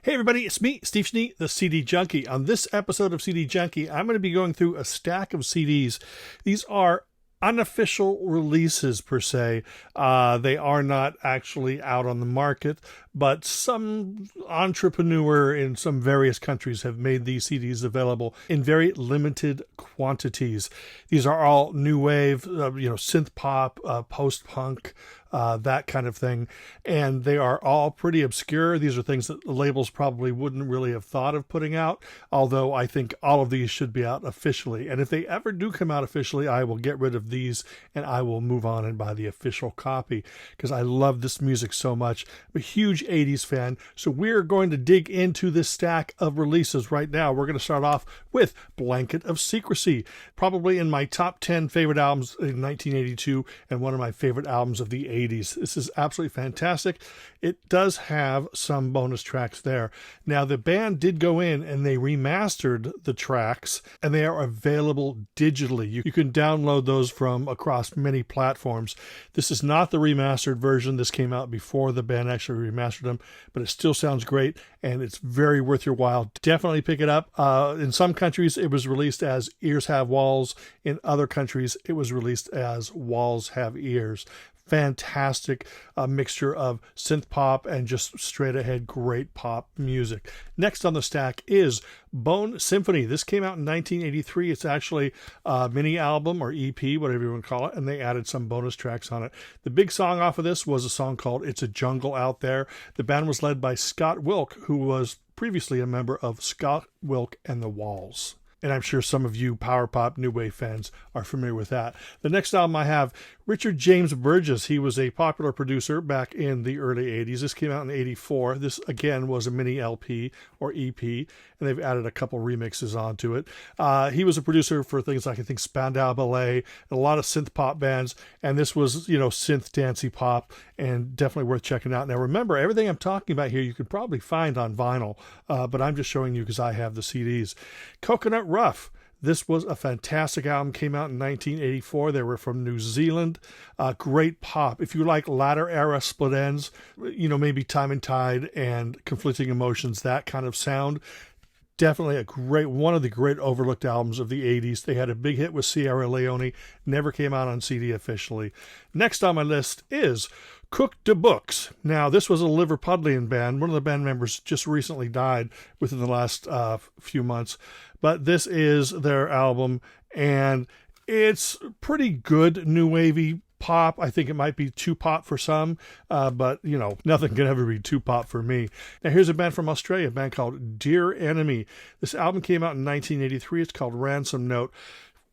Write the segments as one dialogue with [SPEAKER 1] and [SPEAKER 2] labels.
[SPEAKER 1] Hey everybody, it's me, Steve Schnee, the CD Junkie. On this episode of CD Junkie, I'm going to be going through a stack of CDs. These are unofficial releases per se. They are not actually out on the market, but some entrepreneur in some various countries have made these CDs available in very limited quantities. These are all new wave, synth pop, post-punk, that kind of thing. And they are all pretty obscure. These are things that the labels probably wouldn't really have thought of putting out, although I think all of these should be out officially. And if they ever do come out officially, I will get rid of these and I will move on and buy the official copy because I love this music so much. I'm a huge 80s fan. So we're going to dig into this stack of releases right now. We're going to start off with Blanket of Secrecy, probably in my top 10 favorite albums in 1982 and one of my favorite albums of the 80s. This is absolutely fantastic. It does have some bonus tracks there. Now, the band did go in and they remastered the tracks, and they are available digitally. You can download those from across many platforms. This is not the remastered version. This came out before the band actually remastered them, but it still sounds great, and it's very worth your while. Definitely pick it up. In some countries, it was released as Ears Have Walls. In other countries, it was released as Walls Have Ears. Fantastic mixture of synth pop and just straight ahead great pop music. Next on the stack is Bone Symphony. This came out in 1983. It's actually a mini album or EP, whatever you want to call it, and they added some bonus tracks on it. The big song off of this was a song called It's a Jungle Out There. The band was led by Scott Wilk, who was previously a member of Scott Wilk and the Walls. And I'm sure some of you power pop new wave fans are familiar with that. The next album I have, Richard James Burgess. He was a popular producer back in the early 80s. This came out in 84. This, again, was a mini LP or EP, and they've added a couple remixes onto it. He was a producer for things like, I think, Spandau Ballet, and a lot of synth pop bands, and this was, synth dancey pop, and definitely worth checking out. Now, remember, everything I'm talking about here you could probably find on vinyl, but I'm just showing you because I have the CDs. Coconut Rough. This was a fantastic album, came out in 1984. They were from New Zealand. Great pop. If you like latter era split ends, maybe Time and Tide and Conflicting Emotions, that kind of sound, definitely one of the great overlooked albums of the 80s. They had a big hit with Sierra Leone, never came out on CD officially. Next on my list is Cook de Books. Now, this was a Liverpudlian band. One of the band members just recently died within the last few months. But this is their album, and it's pretty good new wavy pop. I think it might be too pop for some, but, nothing can ever be too pop for me. Now, here's a band from Australia, a band called Dear Enemy. This album came out in 1983. It's called Ransom Note.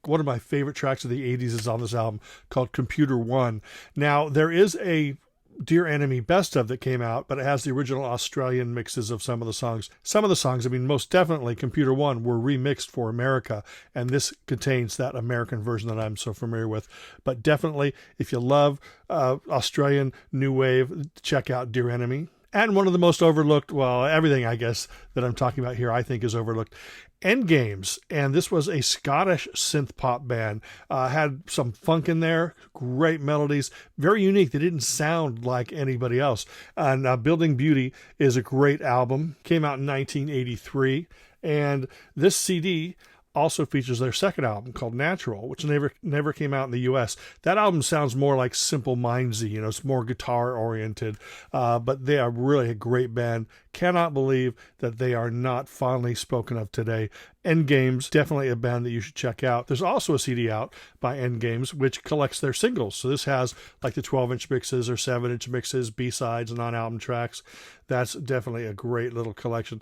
[SPEAKER 1] One of my favorite tracks of the 80s is on this album called Computer One. Now, there is a Dear Enemy best of that came out, but it has the original Australian mixes of some of the songs. Some of the songs, most definitely Computer One, were remixed for America, and this contains that American version that I'm so familiar with. But definitely, if you love Australian new wave, check out Dear Enemy. And one of the most overlooked, everything I guess that I'm talking about here I think is overlooked, Endgames. And this was a Scottish synth pop band. Had some funk in there, great melodies, very unique. They didn't sound like anybody else. And Building Beauty is a great album. Came out in 1983. And this CD also features their second album called Natural, which never came out in the U.S. That album sounds more like Simple Mindsy, it's more guitar oriented, but they are really a great band. Cannot believe that they are not fondly spoken of today. Endgames, definitely a band that you should check out. There's also a CD out by Endgames, which collects their singles. So this has like the 12-inch mixes or 7-inch mixes, B-sides, and on-album tracks. That's definitely a great little collection.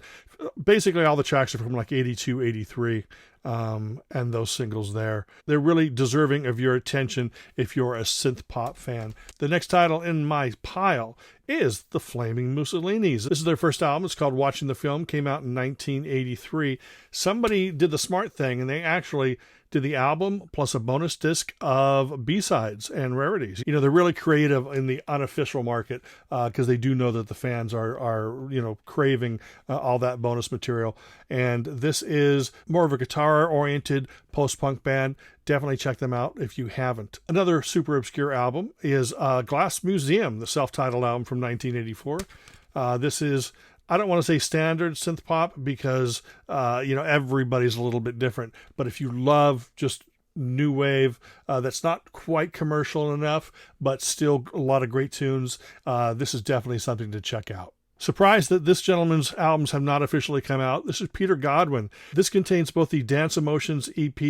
[SPEAKER 1] Basically, all the tracks are from like 82, 83. And those singles there. They're really deserving of your attention if you're a synth pop fan. The next title in my pile is The Flaming Mussolinis. This is their first album. It's called Watching the Film. Came out in 1983. Somebody did the smart thing, and they actually did the album plus a bonus disc of B-sides and rarities. They're really creative in the unofficial market because they do know that the fans are craving all that bonus material. And this is more of a guitar-oriented post-punk band. Definitely check them out if you haven't. Another super obscure album is Glass Museum, the self-titled album from 1984. This is I don't want to say standard synth pop because, everybody's a little bit different. But if you love just new wave that's not quite commercial enough, but still a lot of great tunes, this is definitely something to check out. Surprised that this gentleman's albums have not officially come out. This is Peter Godwin. This contains both the Dance Emotions EP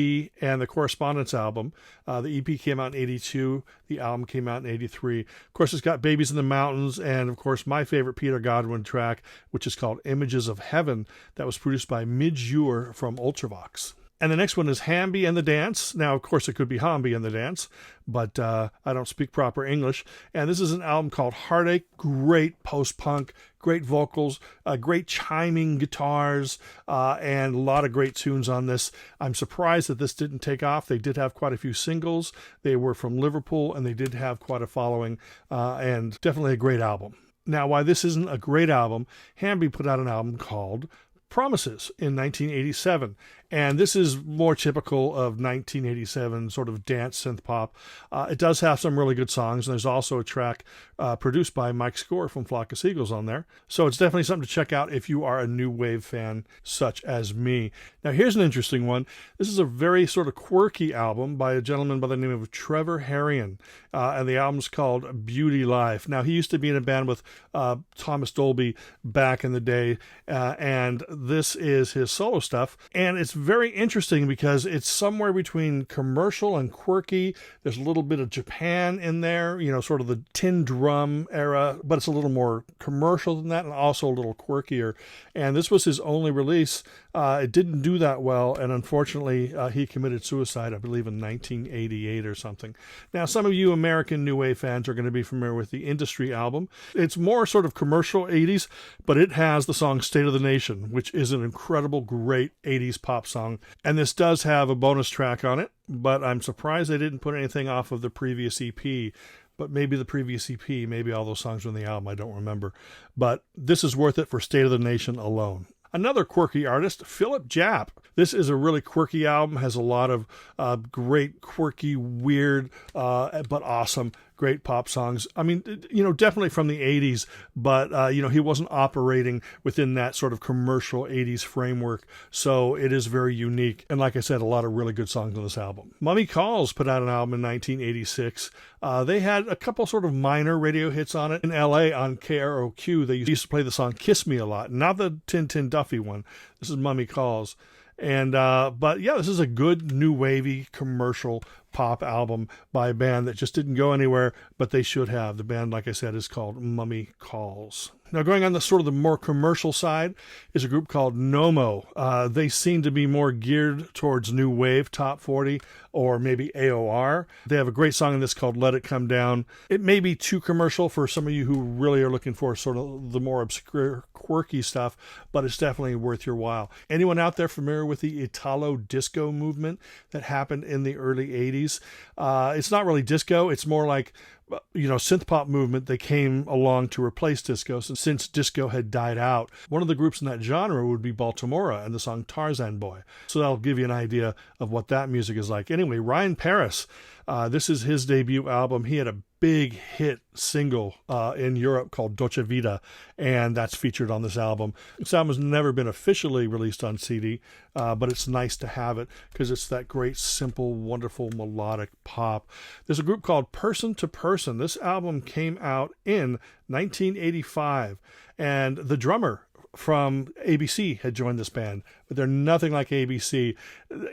[SPEAKER 1] and the Correspondence album. The EP came out in 82. The album came out in 83. Of course, it's got Babies in the Mountains and, of course, my favorite Peter Godwin track, which is called Images of Heaven. That was produced by Midge Ure from Ultravox. And the next one is Hamby and the Dance. Now, of course, it could be Hamby and the Dance, but I don't speak proper English. And this is an album called Heartache. Great post-punk, great vocals, great chiming guitars, and a lot of great tunes on this. I'm surprised that this didn't take off. They did have quite a few singles. They were from Liverpool, and they did have quite a following, and definitely a great album. Now, why this isn't a great album, Hamby put out an album called Promises in 1987, and this is more typical of 1987 sort of dance synth pop. It does have some really good songs, and there's also a track produced by Mike Score from Flock of Seagulls on there, so it's definitely something to check out if you are a new wave fan such as me. Now here's an interesting one. This is a very sort of quirky album by a gentleman by the name of Trevor Harrion, and the album's called Beauty Life. Now he used to be in a band with Thomas Dolby back in the day, and this is his solo stuff, and it's very interesting because it's somewhere between commercial and quirky. There's a little bit of Japan in there, sort of the tin drum era, but it's a little more commercial than that and also a little quirkier. And this was his only release. It didn't do that well, and unfortunately he committed suicide, I believe, in 1988 or something. Now, some of you American new wave fans are going to be familiar with the Industry album. It's more sort of commercial 80s, but it has the song State of the Nation, which is an incredible, great 80s pop song. And this does have a bonus track on it, but I'm surprised they didn't put anything off of the previous EP. But maybe the previous EP, maybe all those songs were in the album, I don't remember. But this is worth it for State of the Nation alone. Another quirky artist, Philip Japp. This is a really quirky album, has a lot of great, quirky, weird, but awesome, great pop songs. I mean, definitely from the 80s, but, he wasn't operating within that sort of commercial 80s framework, so it is very unique. And like I said, a lot of really good songs on this album. Mummy Calls put out an album in 1986. They had a couple sort of minor radio hits on it. In LA on KROQ, they used to play the song Kiss Me a lot, not the Tin Tin Duffy one. This is Mummy Calls. And but yeah, this is a good new wavy commercial pop album by a band that just didn't go anywhere, but they should have. The band, like I said, is called Mummy Calls. Now, going on the sort of the more commercial side is a group called Nomo. They seem to be more geared towards new wave, top 40, or maybe AOR. They have a great song in this called Let It Come Down. It may be too commercial for some of you who really are looking for sort of the more obscure, quirky stuff, but it's definitely worth your while. Anyone out there familiar with the Italo disco movement that happened in the early 80s? It's not really disco. It's more like synth-pop movement. They came along to replace disco since disco had died out. One of the groups in that genre would be Baltimora and the song Tarzan Boy. So that'll give you an idea of what that music is like. Anyway, Ryan Paris, this is his debut album. He had a big hit single in Europe called Dolce Vita, and that's featured on this album. This album has never been officially released on CD, but it's nice to have it because it's that great, simple, wonderful, melodic pop. There's a group called Person to Person. This album came out in 1985, and the drummer from ABC had joined this band, but they're nothing like ABC.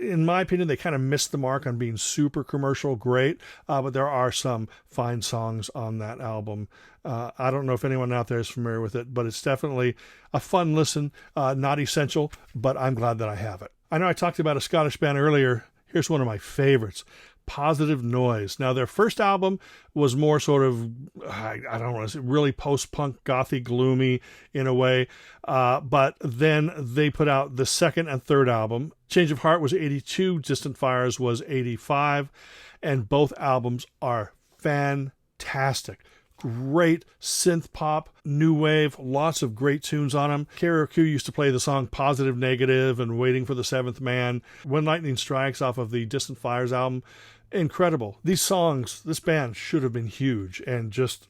[SPEAKER 1] In my opinion, they kind of missed the mark on being super commercial great, but there are some fine songs on that album. I don't know if anyone out there is familiar with it, but it's definitely a fun listen, not essential, but I'm glad that I have it. I know I talked about a Scottish band earlier. Here's one of my favorites, Positive Noise. Now, their first album was more sort of, I don't want to say, really post-punk, gothy, gloomy in a way. But then they put out the second and third album. Change of Heart was 82, Distant Fires was 85, and both albums are fantastic. Great synth pop, new wave, lots of great tunes on them. KROQ used to play the song Positive Negative and Waiting for the Seventh Man. When Lightning Strikes off of the Distant Fires album, incredible. These songs, this band should have been huge, and just,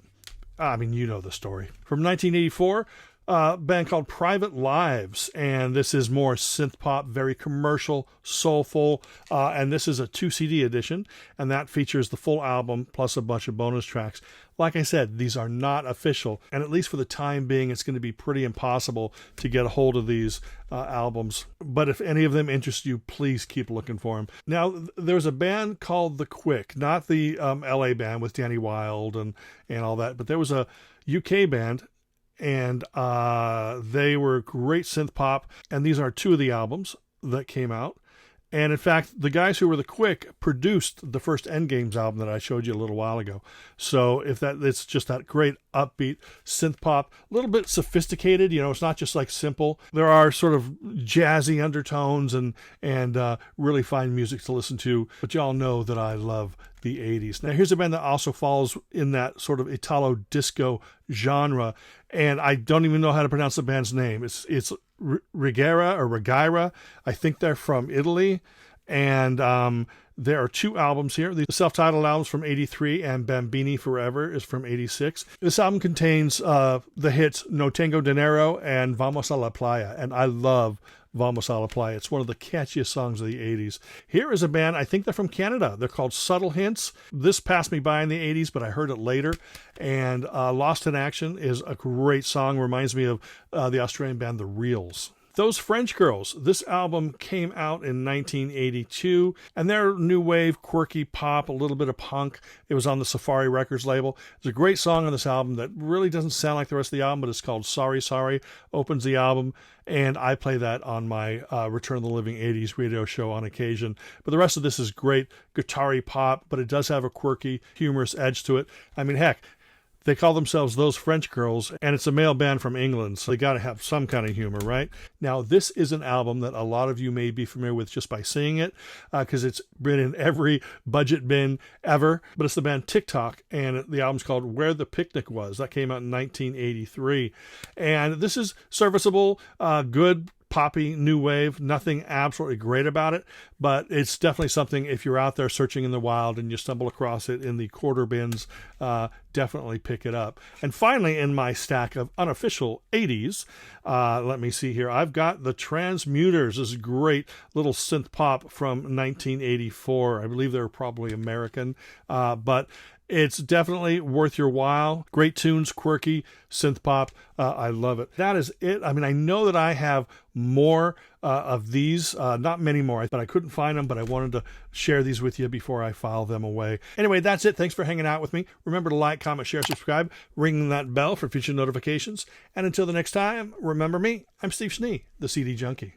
[SPEAKER 1] you know the story. From 1984, band called Private Lives, and this is more synth pop, very commercial, soulful, and this is a 2 CD edition, and that features the full album plus a bunch of bonus tracks. Like I said, these are not official, and at least for the time being, it's going to be pretty impossible to get a hold of these albums. But if any of them interest you, please keep looking for them. Now, there's a band called The Quick, not the LA band with Danny Wilde and all that, but there was a UK band, and they were great synth pop, and these are 2 of the albums that came out. And in fact, the guys who were The Quick produced the first Endgames album that I showed you a little while ago. So it's just that great upbeat synth pop, a little bit sophisticated. It's not just like simple. There are sort of jazzy undertones and really fine music to listen to. But y'all know that I love the 80s. Now here's a band that also falls in that sort of Italo disco genre, and I don't even know how to pronounce the band's name. It's Rigera. I think they're from Italy, and there are 2 albums here. The self-titled album's from 83, and Bambini Forever is from 86. This album contains the hits No Tengo Dinero and Vamos a la Playa, and I love Vamos a la Playa. It's one of the catchiest songs of the 80s. Here is a band, I think they're from Canada. They're called Subtle Hints. This passed me by in the 80s, but I heard it later. And Lost in Action is a great song. Reminds me of the Australian band The Reels. Those French Girls, this album came out in 1982, and they're new wave, quirky pop, a little bit of punk. It was on the Safari Records label. There's a great song on this album that really doesn't sound like the rest of the album, but it's called Sorry, Sorry, opens the album, and I play that on my Return of the Living 80s radio show on occasion. But the rest of this is great guitar-y pop, but it does have a quirky, humorous edge to it. I mean, heck, they call themselves Those French Girls, and it's a male band from England, so they got to have some kind of humor, right? Now, this is an album that a lot of you may be familiar with just by seeing it, because it's been in every budget bin ever, but it's the band TikTok, and the album's called Where the Picnic Was. That came out in 1983, and this is serviceable, good, poppy, new wave, nothing absolutely great about it, but it's definitely something if you're out there searching in the wild and you stumble across it in the quarter bins, definitely pick it up. And finally, in my stack of unofficial 80s, let me see here, I've got the Transmuters, this great little synth pop from 1984. I believe they're probably American, but it's definitely worth your while. Great tunes, quirky, synth pop. I love it. That is it. I mean, I know that I have more of these, not many more, but I couldn't find them, but I wanted to share these with you before I file them away. Anyway, that's it. Thanks for hanging out with me. Remember to like, comment, share, subscribe, ring that bell for future notifications. And until the next time, remember me. I'm Steve Schnee, the CD Junkie.